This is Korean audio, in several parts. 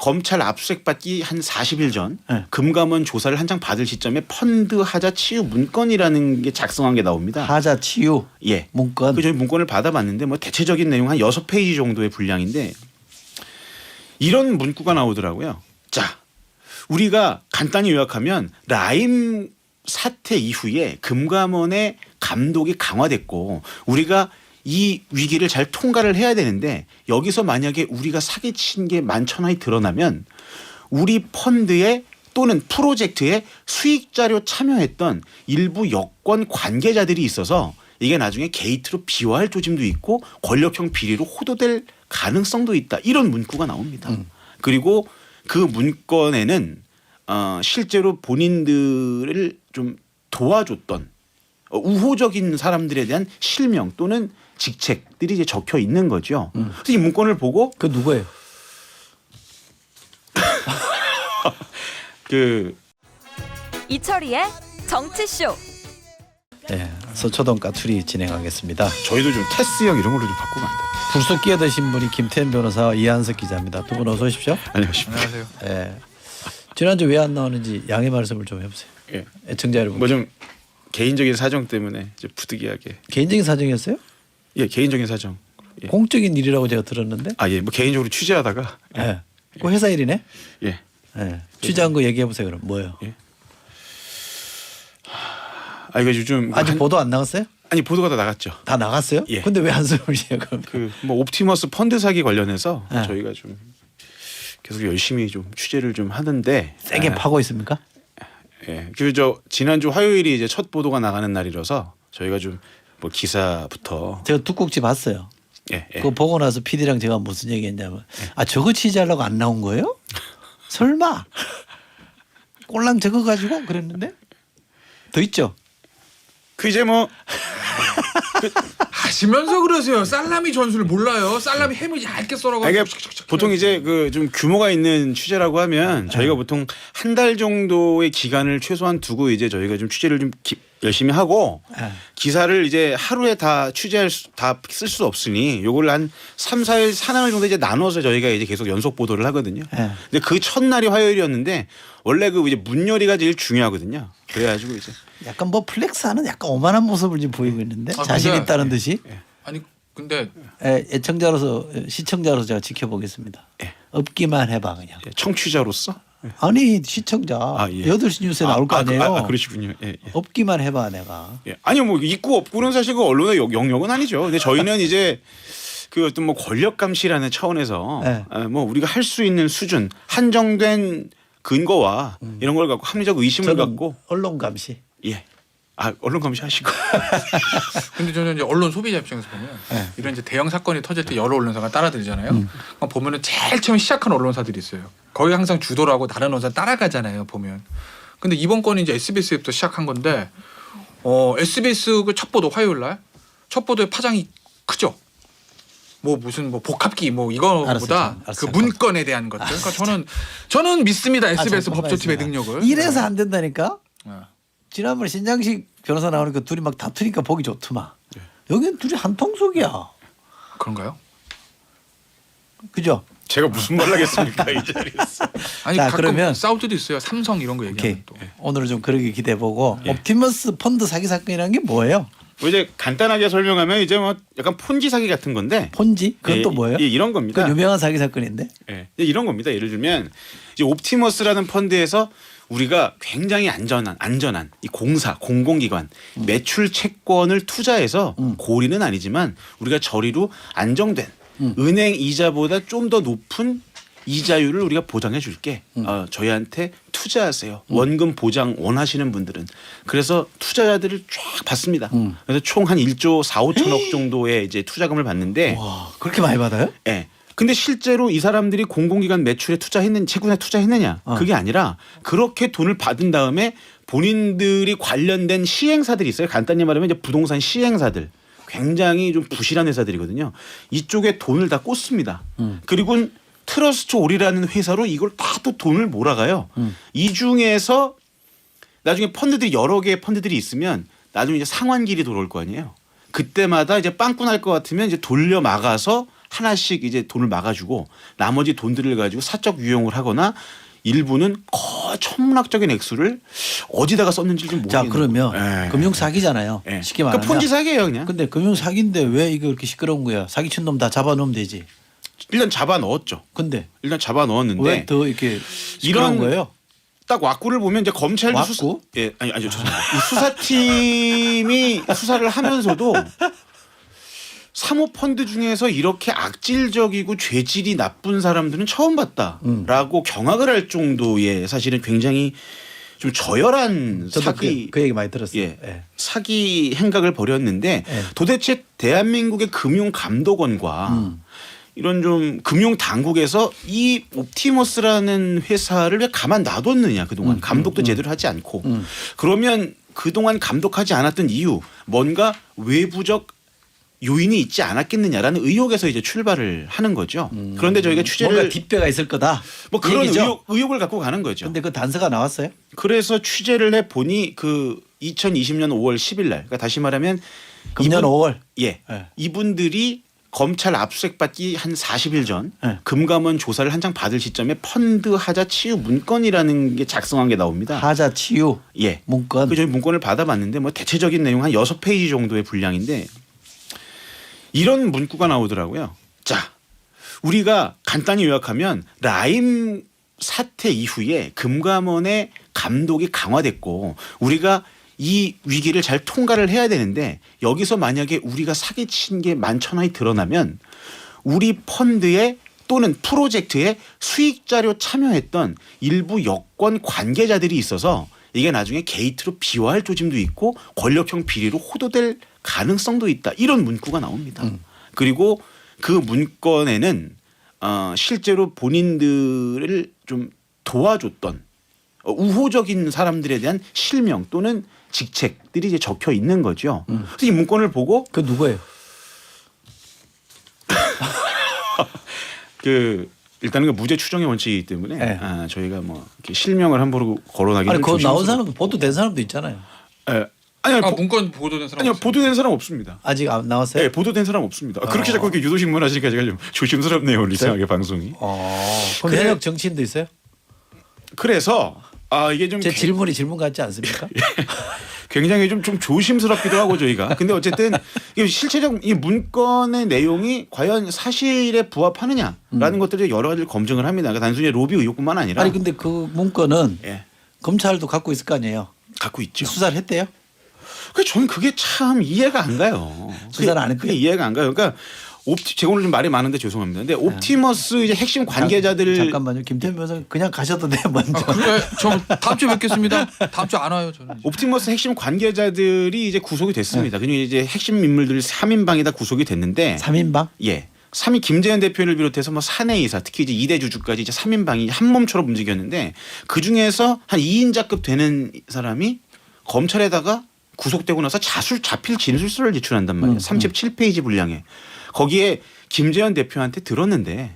검찰 압수수색 받기 한 40일 전 네. 금감원 조사를 한창 받을 시점에 펀드 하자 치유 문건이라는 게 작성한 게 나옵니다. 하자 치유 예. 문건. 그 저희 문건을 받아봤는데 뭐 대체적인 내용 한 6페이지 정도의 분량인데 이런 문구가 나오더라고요. 자, 우리가 간단히 요약하면 라임 사태 이후에 금감원의 감독이 강화됐고 우리가 이 위기를 잘 통과를 해야 되는데 여기서 만약에 우리가 사기친 게 만천하에 드러나면 우리 펀드에 또는 프로젝트에 수익자료 참여했던 일부 여권 관계자들이 있어서 이게 나중에 게이트로 비화할 조짐도 있고 권력형 비리로 호도될 가능성도 있다. 이런 문구가 나옵니다. 그리고 그 문건에는 실제로 본인들을 좀 도와줬던 우호적인 사람들에 대한 실명 또는 직책들이 이제 적혀 있는 거죠. 그래서 이 문건을 보고 그 누구예요? 그 이철이의 정치쇼. 네, 서초동 까투리 진행하겠습니다. 저희도 좀 테스형 이런 걸로 좀 바꾸면 안 돼요? 불쑥 끼어드신 분이 김태현 변호사와 이한석 기자입니다. 두 분 어서 오십시오. 안녕하십니까. 안녕하세요. 네. 지난주 왜 안 나오는지 양해 말씀을 좀 해보세요. 예. 애청자 여러분. 뭐 좀 개인적인 사정 때문에 이제 부득이하게. 개인적인 사정이었어요? 예, 개인적인 사정. 예. 공적인 일이라고 제가 들었는데. 아, 예. 뭐 개인적으로 취재하다가 예. 그 회사 일이네. 예. 예. 취재한 거 얘기해 보세요. 그럼 뭐예요? 예. 아, 이거 요즘 아직 보도 안 나갔어요? 아니 보도가 다 나갔죠. 다 나갔어요? 예. 근데 왜 한숨을 쉬어요? 그럼? 그 뭐 옵티머스 펀드 사기 관련해서 예. 저희가 좀 계속 열심히 좀 취재를 좀 하는데 세게 예. 파고 있습니까? 예. 그 지난주 화요일이 이제 첫 보도가 나가는 날이라서 저희가 좀 뭐 기사부터 제가 두 꼭지 봤어요. 예. 예. 그거 보고 나서 PD랑 제가 무슨 얘기했냐면 아 저거 취재하려고 안 나온 거예요? 설마 꼴랑 저거 가지고 그랬는데 더 있죠. 그 이제 뭐 하시면서 그러세요. 살라미 전술을 몰라요. 살라미 햄을 얇게 아, 썰어가지고. 이게 보통 이제 그 좀 규모가 있는 취재라고 하면 저희가 보통 한 달 정도의 기간을 최소한 두고 이제 저희가 좀 취재를 좀 열심히 하고 기사를 이제 하루에 다 다 쓸 수 없으니 요걸 한 3, 4일 사나흘 정도 이제 나눠서 저희가 이제 계속 연속 보도를 하거든요. 근데 그 첫날이 화요일이었는데 원래 그 이제 문열이가 제일 중요하거든요. 그래가지고 이제 약간 뭐 플렉스하는 약간 오만한 모습을 지금 보이고 있는데 아, 자신 근데- 있다는 듯이 아니 근데 애청자로서 시청자로서 제가 지켜보겠습니다. 예. 없기만 해봐 그냥. 청취자로서 아니 시청자 아, 예. 8시 뉴스에 나올 거 아니에요. 그러시군요. 예, 예. 없기만 해봐 내가. 예. 아니요, 뭐 있고 없고는 사실 그 언론의 영역은 아니죠. 근데 저희는 이제 그 어떤 뭐 권력 감시라는 차원에서 네. 뭐 우리가 할 수 있는 수준 한정된 근거와 이런 걸 갖고 합리적 의심을 저는 갖고 언론 감시. 예. 아, 언론 감시하시고. 근데 저는 이제 언론 소비자 입장에서 보면 네. 이런 이제 대형 사건이 터질 때 여러 언론사가 따라들잖아요. 그럼 보면은 제일 처음 시작한 언론사들이 있어요. 거기 항상 주도를 하고 다른 언론사 따라가잖아요. 보면. 근데 이번 건이 이제 SBS부터 시작한 건데 SBS 그 첫 보도 화요일 날 첫 보도의 파장이 크죠. 뭐 무슨 뭐 복합기 뭐 이거보다 알았어요. 그 문건에 대한 것들. 그러니까 저는 믿습니다. SBS 잠깐만 법조팀의 있어요. 능력을. 이래서 안 된다니까. 네. 지난번에 신장식 변호사 나오니까 둘이 막 다투니까 보기 좋더만. 여기는 둘이 한 통속이야. 그런가요? 그죠? 제가 무슨 말을 하겠습니까 이 자리에서. 아니 자, 가끔 그러면- 싸울 때도 있어요. 삼성 이런 거 오케이. 얘기하면 또. 오늘은 좀 그러게 기대해보고 예. 옵티머스 펀드 사기 사건이라는 게 뭐예요? 뭐 이제 간단하게 설명하면 이제 뭐 약간 폰지 사기 같은 건데. 폰지? 그건 예, 또 뭐예요? 예, 이런 겁니다. 그 유명한 사기 사건인데. 예, 이런 겁니다. 예를 들면 이제 옵티머스라는 펀드에서 우리가 굉장히 안전한 이 공사 공공기관 매출 채권을 투자해서 고리는 아니지만 우리가 저리로 안정된 은행 이자보다 좀 더 높은 이자율을 우리가 보장해 줄게. 저희한테 투자하세요. 원금 보장 원하시는 분들은. 그래서 투자자들을 쫙 받습니다. 그래서 총 한 1조 4, 5천억 정도의 이제 투자금을 받는데 와 그렇게 많이 받아요? 예. 근데 실제로 이 사람들이 공공기관 매출에 채권에 투자했느냐? 그게 아니라 그렇게 돈을 받은 다음에 본인들이 관련된 시행사들이 있어요. 간단히 말하면 이제 부동산 시행사들. 굉장히 좀 부실한 회사들이거든요. 이쪽에 돈을 다 꽂습니다. 그리고 트러스트 올이라는 회사로 이걸 다 또 돈을 몰아가요. 이 중에서 나중에 펀드들이 여러 개의 펀드들이 있으면 나중에 이제 상환길이 돌아올 거 아니에요. 그때마다 이제 빵꾸 날 것 같으면 이제 돌려 막아서 하나씩 이제 돈을 막아주고 나머지 돈들을 가지고 사적 유용을 하거나 일부는 거의 천문학적인 액수를 어디다가 썼는지 좀 자 모르겠네요. 그러면 예. 금융 사기잖아요. 예. 쉽게 그러니까 말하면. 폰지 사기예요 그냥. 근데 금융 사기인데 왜 이거 이렇게 시끄러운 거야? 사기친 놈 다 잡아 놓으면 되지. 일단 잡아 넣었죠. 근데 일단 잡아 넣었는데 왜 더 이렇게 시끄러운 이런 거예요? 딱 왁구를 보면 이제 검찰도 왁구? 아니죠 죄송합니다. 이 수사팀이 수사를 하면서도 사모펀드 중에서 이렇게 악질적이고 죄질이 나쁜 사람들은 처음 봤다라고 경악을 할 정도의 사실은 굉장히 좀 저열한 저도 사기 그 얘기 많이 들었어요. 예. 예. 사기 행각을 벌였는데 예. 도대체 대한민국의 금융감독원과 이런 좀 금융 당국에서 이 옵티머스라는 회사를 왜 가만 놔뒀느냐 그동안 감독도 제대로 하지 않고 그러면 그동안 감독하지 않았던 이유 뭔가 외부적 요인이 있지 않았겠느냐라는 의혹에서 이제 출발을 하는 거죠. 그런데 저희가 취재를 뭔가 뒷배가 있을 거다. 뭐 그런 얘기죠? 의혹을 갖고 가는 거죠. 근데 그 단서가 나왔어요? 그래서 취재를 해 보니 그 2020년 5월 10일 날 그러니까 다시 말하면 금년 5월. 예. 예. 이분들이 검찰 압수수색 받기 한 40일 전 예. 금감원 조사를 한 장 받을 시점에 펀드 하자 치유 문건이라는 게 작성한 게 나옵니다. 하자 치유 예. 문건. 그 저희 문건을 받아봤는데 뭐 대체적인 내용 한 6페이지 정도의 분량인데 이런 문구가 나오더라고요. 자, 우리가 간단히 요약하면 라임 사태 이후에 금감원의 감독이 강화됐고 우리가 이 위기를 잘 통과를 해야 되는데 여기서 만약에 우리가 사기친 게 만천하에 드러나면 우리 펀드에 또는 프로젝트에 수익 자료 참여했던 일부 여권 관계자들이 있어서 이게 나중에 게이트로 비화할 조짐도 있고 권력형 비리로 호도될 가능성도 있다. 이런 문구가 나옵니다. 그리고 그 문건에는 실제로 본인들을 좀 도와줬던 우호적인 사람들에 대한 실명 또는 직책들이 이제 적혀 있는 거죠. 그래서 이 문건을 보고 그 누구예요? 그 일단은 그 무죄 추정의 원칙이기 때문에 네. 저희가 뭐 이렇게 실명을 함부로 거론하기는 아니 그거 나온 조심스럽고. 사람도 보도된 사람도 있잖아요. 예. 아니요, 문건 보도된 사람 아니요 없어요? 보도된 사람 없습니다. 아직 안 나왔어요? 네, 보도된 사람 없습니다. 그렇게 자꾸 이렇게 유도신문 하시니까 제가 좀 조심스럽네요, 우리 이상하게 방송이. 그럼 그래- 현역 정치인도 있어요? 그래서 이게 좀 제 질문이 질문 같지 않습니까? 굉장히 좀 조심스럽기도 하고 저희가. 근데 어쨌든 이 실체적 이 문건의 내용이 과연 사실에 부합하느냐라는 것들을 여러 가지를 검증을 합니다. 그러니까 단순히 로비 의혹뿐만 아니라 아니 근데 그 문건은 예, 검찰도 갖고 있을 거 아니에요. 갖고 있죠. 수사를 했대요? 그 저는 그게 참 이해가 안 가요. 수사를 안 했대요? 그게 이해가 안 가요. 그러니까 제가 오늘 좀 말이 많은데 죄송합니다. 근데 옵티머스 이제 핵심 관계자들 잠깐만요. 김태현 변호사 그냥 가셔도 돼 먼저. 저 다음 주에 뵙겠습니다. 다음 주 안 와요 저는. 옵티머스 핵심 관계자들이 이제 구속이 됐습니다. 그중에 이제 핵심 인물들 3인방이 다 구속이 됐는데 3인방? 예. 3위 김재현 대표를 비롯해서 뭐 사내이사 특히 이제 2대 주주까지 이제 3인방이 한 몸처럼 움직였는데 그 중에서 한 2인자급 되는 사람이 검찰에다가 구속되고 나서 자필 진술서를 제출한단 말이에요. 37페이지 분량에. 거기에 김재현 대표한테 들었는데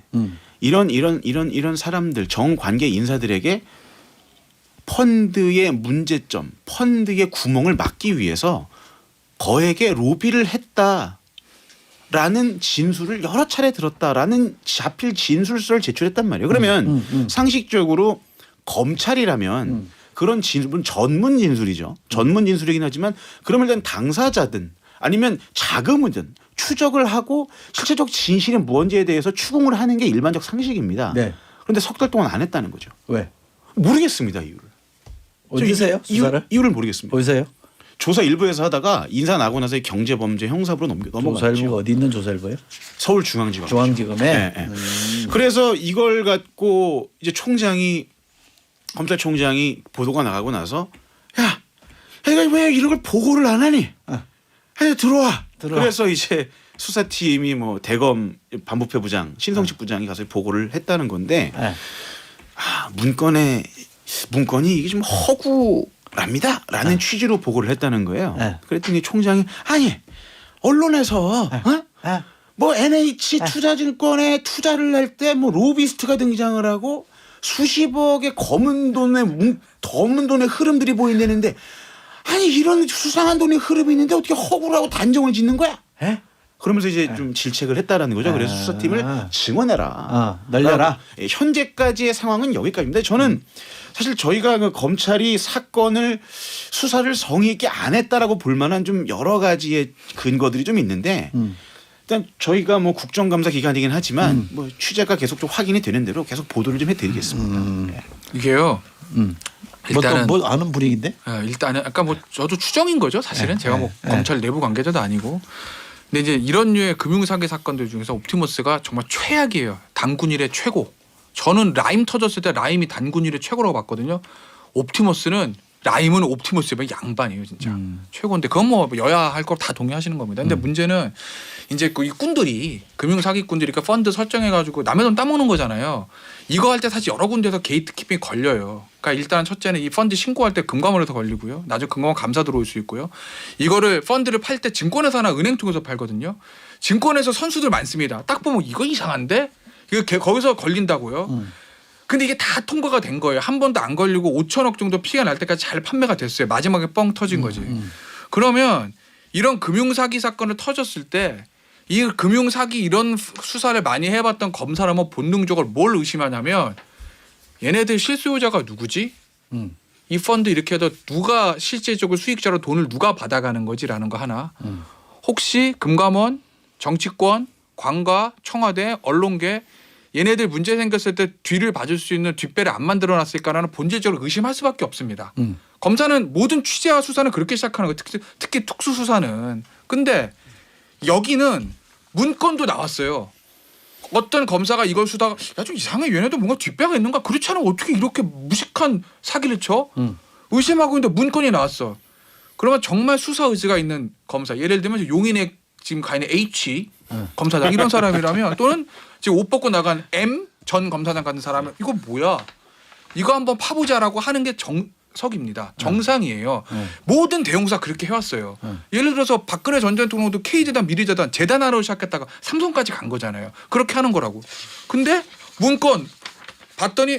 이런 사람들 정관계 인사들에게 펀드의 문제점, 펀드의 구멍을 막기 위해서 거액의 로비를 했다라는 진술을 여러 차례 들었다라는 자필 진술서를 제출했단 말이에요. 그러면 상식적으로 검찰이라면 그런 진술은 전문 진술이죠. 전문 진술이긴 하지만 그러면 일단 당사자든 아니면 자금이든 추적을 하고 실체적 진실이 무언지에 대해서 추궁을 하는 게 일반적 상식입니다. 네. 그런데 석 달 동안 안 했다는 거죠. 왜? 모르겠습니다. 이유를. 어디서요? 수사를? 이유를 모르겠습니다. 어디서요? 조사 일부에서 하다가 인사 나고 나서 경제범죄 형사부로 조사일부가 넘어갔죠. 어디 있는 조사일부예요? 서울중앙지검. 중앙지검에. 네, 네. 그래서 이걸 갖고 이제 검찰총장이 보도가 나가고 나서 야, 내가 왜 이런 걸 보고를 안 하니? 들어와. 그래서 이제 수사팀이 뭐 대검 반부패 부장 신성식 부장이 가서 보고를 했다는 건데 네. 문건이 이게 좀 허구랍니다라는 취지로 보고를 했다는 거예요. 네. 그랬더니 총장이 아니 언론에서 뭐 NH 투자증권에 투자를 할 때 뭐 로비스트가 등장을 하고 수십억의 검은 돈의 흐름들이 보인다는데 아니 이런 수상한 돈의 흐름이 있는데 어떻게 허구라고 단정을 짓는 거야? 에? 그러면서 이제 좀 질책을 했다라는 거죠. 그래서 수사팀을 증원해라. 늘려라. 예, 현재까지의 상황은 여기까지입니다. 저는 사실 저희가 그 검찰이 사건을 수사를 성의 있게 안 했다라고 볼 만한 좀 여러 가지의 근거들이 좀 있는데 일단 저희가 뭐 국정감사 기간이긴 하지만 뭐 취재가 계속 좀 확인이 되는 대로 계속 보도를 좀 해드리겠습니다. 네. 이게요. 일단은 뭐 아는 분위기인데? 일단은 아까 뭐 저도 추정인 거죠. 사실은 제가 뭐 검찰 내부 관계자도 아니고. 근데 이제 이런 류의 금융사기 사건들 중에서 옵티머스가 정말 최악이에요. 단군 일의 최고. 저는 라임 터졌을 때 라임이 단군 일의 최고라고 봤거든요. 옵티머스는 라임은 옵티머스의 양반이에요, 진짜. 최고인데 그건 뭐 여야 할 거 다 동의하시는 겁니다. 근데 문제는 이제 그 이 꾼들이 금융사기꾼들이 그 펀드 설정해가지고 남의 돈 따먹는 거잖아요. 이거 할 때 사실 여러 군데서 게이트키핑이 걸려요. 그러니까 일단 첫째는 이 펀드 신고할 때 금감원에서 걸리고요. 나중에 금감원 감사 들어올 수 있고요. 이거를 펀드를 팔 때 증권회사나 은행 통해서 팔거든요. 증권에서 선수들 많습니다. 딱 보면 이거 이상한데? 이거 거기서 걸린다고요. 근데 이게 다 통과가 된 거예요. 한 번도 안 걸리고 5천억 정도 피해가 날 때까지 잘 판매가 됐어요. 마지막에 뻥 터진 거지. 그러면 이런 금융사기 사건을 터졌을 때 이 금융사기 이런 수사를 많이 해봤던 검사라면 본능적으로 뭘 의심하냐면 얘네들 실수요자가 누구지? 이 펀드 이렇게 해도 누가 실질적으로 수익자로 돈을 누가 받아가는 거지라는 거 하나. 혹시 금감원, 정치권, 관가, 청와대, 언론계 얘네들 문제 생겼을 때 뒤를 봐줄 수 있는 뒷배를 안 만들어놨을까라는 본질적으로 의심할 수밖에 없습니다. 검사는 모든 취재와 수사는 그렇게 시작하는 거예요. 특히 특수수사는. 근데 여기는 문건도 나왔어요. 어떤 검사가 이걸 수다가 야 좀 이상해 얘네도 뭔가 뒷배가 있는가 그렇지 않으면 어떻게 이렇게 무식한 사기를 쳐? 의심하고 있는데 문건이 나왔어. 그러면 정말 수사 의지가 있는 검사 예를 들면 용인에 지금 가 있는 H 검사장 이런 사람이라면 또는 지금 옷 벗고 나간 M 전 검사장 같은 사람은 이거 뭐야? 이거 한번 파보자라고 하는 게 정석입니다. 정상이에요. 모든 대형사 그렇게 해왔어요. 예를 들어서 박근혜 전 대통령도 K재단, 미래재단 재단하러 시작했다가 삼성까지 간 거잖아요. 그렇게 하는 거라고. 근데 문건 봤더니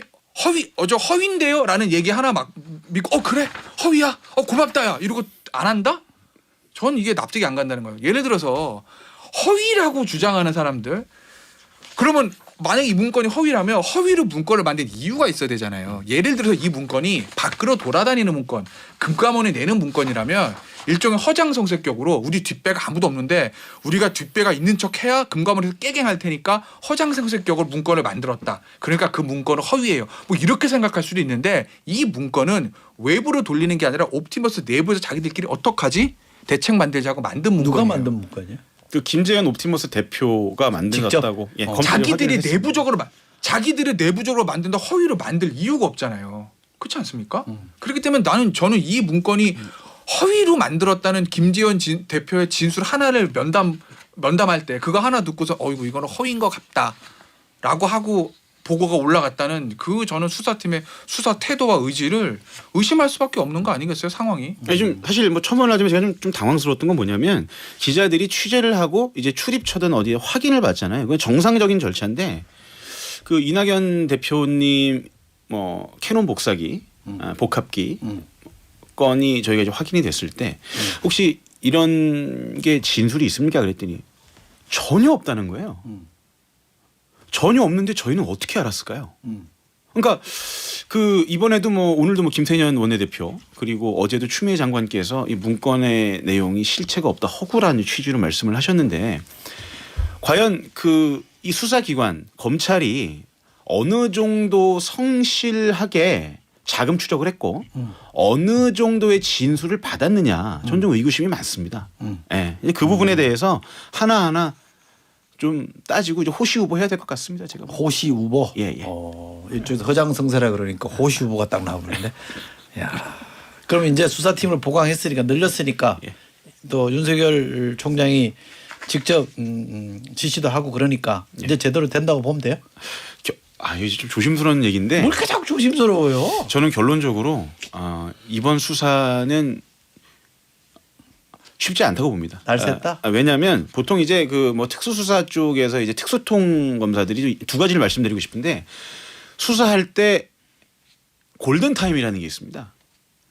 저 허위인데요? 라는 얘기 하나 막 믿고 그래 허위야 고맙다야 이러고 안 한다? 전 이게 납득이 안 간다는 거예요. 예를 들어서 허위라고 주장하는 사람들 그러면 만약에 이 문건이 허위라면 허위로 문건을 만든 이유가 있어야 되잖아요. 예를 들어서 이 문건이 밖으로 돌아다니는 문건 금감원이 내는 문건이라면 일종의 허장성색격으로 우리 뒷배가 아무도 없는데 우리가 뒷배가 있는 척해야 금감원에서 깨갱할 테니까 허장성색격으로 문건을 만들었다. 그러니까 그 문건은 허위예요. 뭐 이렇게 생각할 수도 있는데 이 문건은 외부로 돌리는 게 아니라 옵티머스 내부에서 자기들끼리 어떡하지? 대책 만들자고 만든 문건이에요. 누가 만든 문건이야? 그 김재현 옵티머스 대표가 만들었다고. 예, 자기들이 자기들이 내부적으로 만든다 허위로 만들 이유가 없잖아요. 그렇지 않습니까? 그렇기 때문에 저는 이 문건이 허위로 만들었다는 김재현 대표의 진술 하나를 면담할 때 그거 하나 듣고서 어이구 이거는 허위인 것 같다라고 하고 보고가 올라갔다는 저는 수사팀의 수사 태도와 의지를 의심할 수밖에 없는 거 아니겠어요 상황이? 좀 사실 뭐 첨언을 하자면 제가 좀 당황스러웠던 건 뭐냐면 기자들이 취재를 하고 이제 출입처든 어디에 확인을 받잖아요. 그건 정상적인 절차인데 그 이낙연 대표님 뭐 캐논 복사기, 복합기 건이 저희가 이제 확인이 됐을 때 혹시 이런 게 진술이 있습니까? 그랬더니 전혀 없다는 거예요. 전혀 없는데 저희는 어떻게 알았을까요? 그러니까 그 이번에도 뭐 오늘도 뭐 김태년 원내대표 그리고 어제도 추미애 장관께서 이 문건의 내용이 실체가 없다 허구라는 취지로 말씀을 하셨는데 과연 그 이 수사기관 검찰이 어느 정도 성실하게 자금 추적을 했고 어느 정도의 진술을 받았느냐 전 좀 의구심이 많습니다. 예. 그 부분에 대해서 하나하나 좀 따지고 이제 호시후보 해야 될 것 같습니다. 제가 호시후보. 예. 이쪽에서 허장성세라 그러니까 호시후보가 딱 나오는데. 야. 그럼 이제 수사팀을 보강했으니까 늘렸으니까 예. 또 윤석열 총장이 직접 지시도 하고 그러니까 이제 제대로 된다고 보면 돼요. 이게 좀 조심스러운 얘기인데. 뭘 이렇게 자꾸 조심스러워요? 저는 결론적으로 이번 수사는 쉽지 않다고 봅니다. 날샜다. 왜냐하면 보통 이제 그 뭐 특수수사 쪽에서 이제 특수통 검사들이 두 가지를 말씀드리고 싶은데 수사할 때 골든 타임이라는 게 있습니다.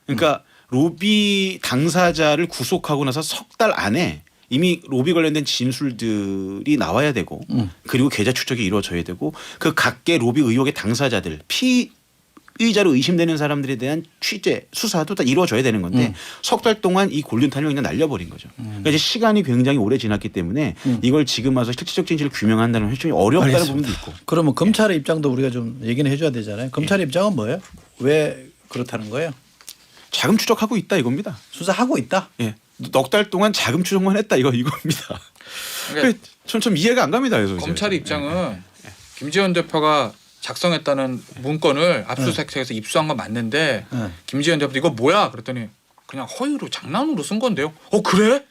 그러니까 로비 당사자를 구속하고 나서 석 달 안에 이미 로비 관련된 진술들이 나와야 되고 그리고 계좌 추적이 이루어져야 되고 그 각계 로비 의혹의 당사자들 피의자로 의심되는 사람들에 대한 취재 수사도 다 이루어져야 되는 건데 석 달 동안 이 골든타임을 그냥 날려버린 거죠. 그러니까 이제 시간이 굉장히 오래 지났기 때문에 이걸 지금 와서 실질적 진실을 규명한다는 건 굉장히 어렵다는 알겠습니다. 부분도 있고. 그러면 검찰의 입장도 우리가 좀 얘기는 해줘야 되잖아요. 검찰의 입장은 뭐예요? 왜 그렇다는 거예요? 자금 추적하고 있다 이겁니다. 수사하고 있다. 예. 넉 달 동안 자금 추적만 했다 이겁니다. 그러니까 전 좀 이해가 안 갑니다. 그래서 검찰의 입장은 김재현 대표가 작성했다는 문건을 압수수색에서 입수한 건 맞는데 김재현 대표도 이거 뭐야? 그랬더니 그냥 허위로 장난으로 쓴 건데요. 그래?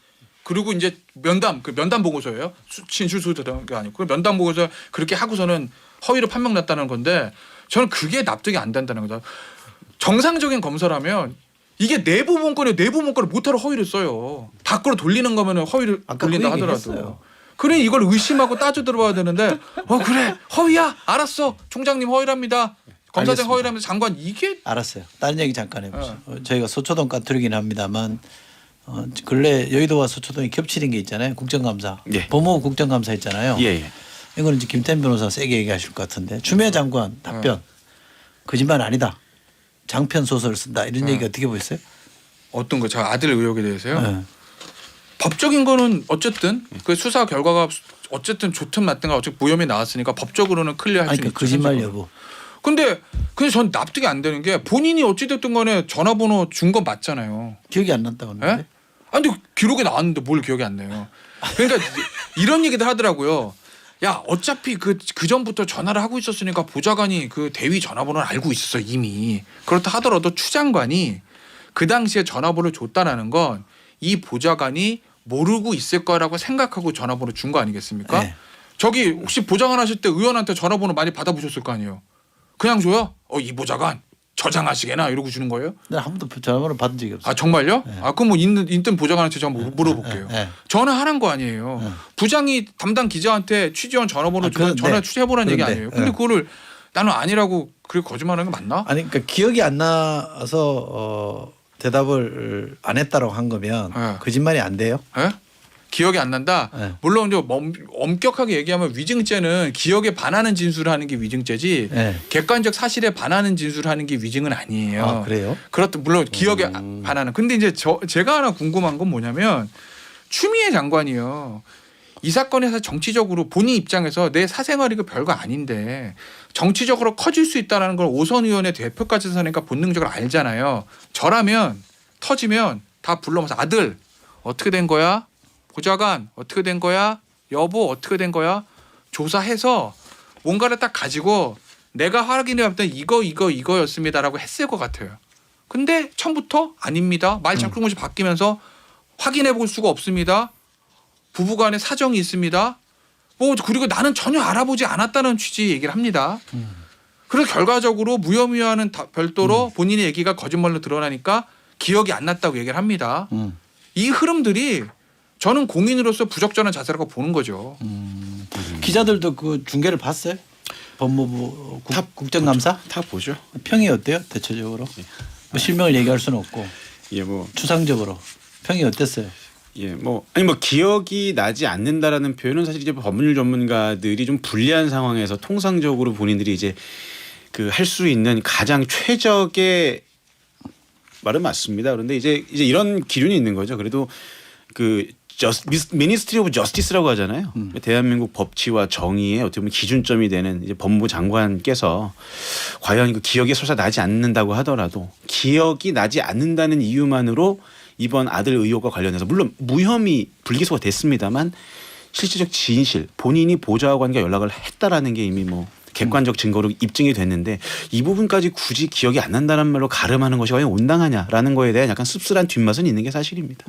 그리고 이제 면담 보고서예요. 진술 수수된 게 아니고 면담 보고서 그렇게 하고서는 허위로 판명 났다는 건데 저는 그게 납득이 안 된다는 거죠. 정상적인 검사라면 이게 내부 문건을 못하러 허위를 써요. 밖으로 돌리는 거면 허위를 돌린다 하더라도. 했어요. 그래 이걸 의심하고 따져 들어봐야 되는데 그래 허위야 알았어 총장님 허위랍니다. 검사장 알겠습니다. 허위랍니다. 장관 이게 알았어요. 다른 얘기 잠깐 해보죠. 저희가 서초동 까투리긴 합니다만 근래 여의도와 서초동이 겹치는 게 있잖아요. 국정감사. 예. 법무부 국정감사 있잖아요. 예. 이거는 이제 김태현 변호사 세게 얘기하실 것 같은데 추미애 장관 답변 거짓말 아니다. 장편 소설을 쓴다. 이런 얘기 어떻게 보셨어요? 어떤 거 저 아들 의혹에 대해서요. 네. 법적인 거는 어쨌든 그 수사 결과가 어쨌든 좋든 맞든 어차피 무혐의 나왔으니까 법적으로는 클리어할 수 아니 있죠. 그 거짓말 현실적으로. 여부. 근데 전 납득이 안 되는 게 본인이 어찌됐든 간에 전화번호 준 건 맞잖아요. 기억이 안 난다고 예? 하는데. 아니 근데 기록에 나왔는데 뭘 기억이 안 나요. 그러니까 이런 얘기도 하더라고요. 야 어차피 그 전부터 전화를 하고 있었으니까 보좌관이 그 대위 전화번호를 알고 있었어 이미. 그렇다 하더라도 추 장관이 그 당시에 전화번호를 줬다라는 건 이 보좌관이 모르고 있을 거라고 생각하고 전화번호 준 거 아니겠습니까? 네. 저기 혹시 보좌관 하실 때 의원한테 전화번호 많이 받아보셨을 거 아니에요. 그냥 줘요? 이 보좌관 저장하시게나 이러고 주는 거예요? 난 한 번도 전화번호 받은 적이 없어요. 아 정말요? 네. 그럼 뭐 있든 보좌관한테 제가 물어볼게요. 네. 전화하란 거 아니에요. 부장이 담당 기자한테 취재원 전화번호 주면 그런데, 전화 취재해보라는 얘기 그런데, 아니에요. 근데 그거를 나는 아니라고 그렇게 거짓말하는 게 맞나? 아니 그러니까 기억이 안 나서 대답을 안 했다라고 한 거면 네. 거짓말이 안 돼요? 예? 기억이 안 난다. 네. 물론 좀 엄격하게 얘기하면 위증죄는 기억에 반하는 진술을 하는 게 위증죄지 네. 객관적 사실에 반하는 진술을 하는 게 위증은 아니에요. 아 그래요? 그렇다 물론 기억에 반하는. 근데 이제 제가 하나 궁금한 건 뭐냐면 추미애 장관이요. 이 사건에서 정치적으로 본인 입장에서 내 사생활이 그 별거 아닌데 정치적으로 커질 수 있다는 걸 오선 의원의 대표까지 서니까 본능적으로 알잖아요. 저라면 터지면 다 불러면서 아들 어떻게 된 거야? 보좌관 어떻게 된 거야? 여보 어떻게 된 거야? 조사해서 뭔가를 딱 가지고 내가 확인해 봤더니 이거였습니다라고 했을 것 같아요. 근데 처음부터 아닙니다. 말 자꾸 조금씩 바뀌면서 확인해 볼 수가 없습니다. 부부간에 사정이 있습니다. 그리고 나는 전혀 알아보지 않았다는 취지 얘기를 합니다. 그래서 결과적으로 무혐의와는 별도로 본인의 얘기가 거짓말로 드러나니까 기억이 안 났다고 얘기를 합니다. 이 흐름들이 저는 공인으로서 부적절한 자세라고 보는 거죠. 기자들도 그 중계를 봤어요? 법무부 국정감사? 다 보죠. 평이 어때요? 대체적으로 뭐 실명을 얘기할 수는 없고 예, 뭐 추상적으로 평이 어땠어요? 예, 뭐 기억이 나지 않는다라는 표현은 사실 이제 법률 전문가들이 좀 불리한 상황에서 통상적으로 본인들이 이제 그 할 수 있는 가장 최적의 말은 맞습니다. 그런데 이제 이런 기준이 있는 거죠. 그래도 그 미니스트리 오브 저스티스라고 하잖아요. 대한민국 법치와 정의의 어떻게 보면 기준점이 되는 이제 법무부 장관께서 과연 그 기억이 설사 나지 않는다고 하더라도 기억이 나지 않는다는 이유만으로 이번 아들 의혹과 관련해서 물론 무혐의 불기소가 됐습니다만 실질적 진실 본인이 보좌관과 연락을 했다라는 게 이미 뭐 객관적 증거로 입증이 됐는데 이 부분까지 굳이 기억이 안 난다는 말로 가름하는 것이 과연 온당하냐라는 거에 대한 약간 씁쓸한 뒷맛은 있는 게 사실입니다.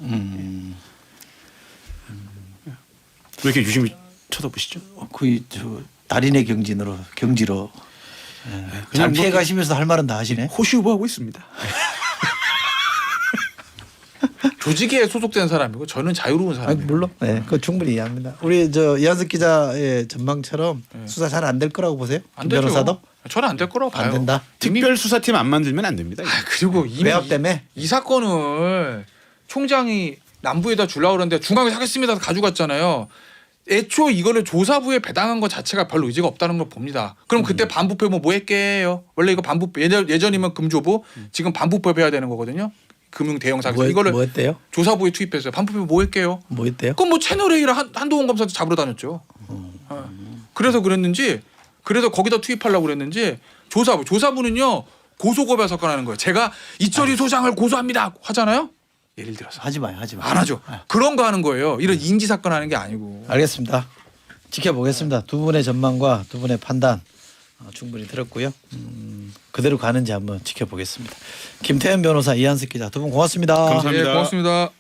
왜 이렇게 유심히 쳐다보시죠? 거의 달인의 경지로 잘 피해 가시면서 할 말은 다 하시네. 호시우버하고 있습니다. 조직에 소속된 사람이고 저는 자유로운 사람이에요. 물론, 네, 그거 충분히 이해합니다. 우리 이한석 기자의 전망처럼 수사 잘 안 될 거라고 보세요? 안 김 되죠. 변호사도 저는 안 될 거라고 봐요. 안 된다. 특별 수사팀 안 만들면 안 됩니다. 그리고 이미 외압 때문에 이 사건을 총장이 남부에다 주려고 그러는데 중앙에 하겠습니다 가져갔잖아요. 애초 이거를 조사부에 배당한 것 자체가 별로 의지가 없다는 걸 봅니다. 그럼 그때 반부패 뭐 했게요? 원래 이거 반부패 예전이면 금조부 지금 반부패 해야 되는 거거든요. 금융 대형 사기사 이거를 뭐 했대요? 조사부에 투입했어요. 반부패 뭐 했게요? 뭐 했대요? 그럼 뭐 채널 A를 한동훈 검사도 잡으러 다녔죠. 그래서 그랬는지 그래서 거기다 투입하려고 그랬는지 조사부는요 고소고발 사건하는 거예요. 제가 이철희 소장을 고소합니다 하잖아요. 예를 들어서 하지 마요. 안 하죠. 그런 거 하는 거예요. 이런 인지 사건 하는 게 아니고. 알겠습니다. 지켜보겠습니다. 두 분의 전망과 두 분의 판단 충분히 들었고요. 그대로 가는지 한번 지켜보겠습니다. 김태현 변호사, 이한석 기자 두 분 고맙습니다. 감사합니다. 예, 고맙습니다.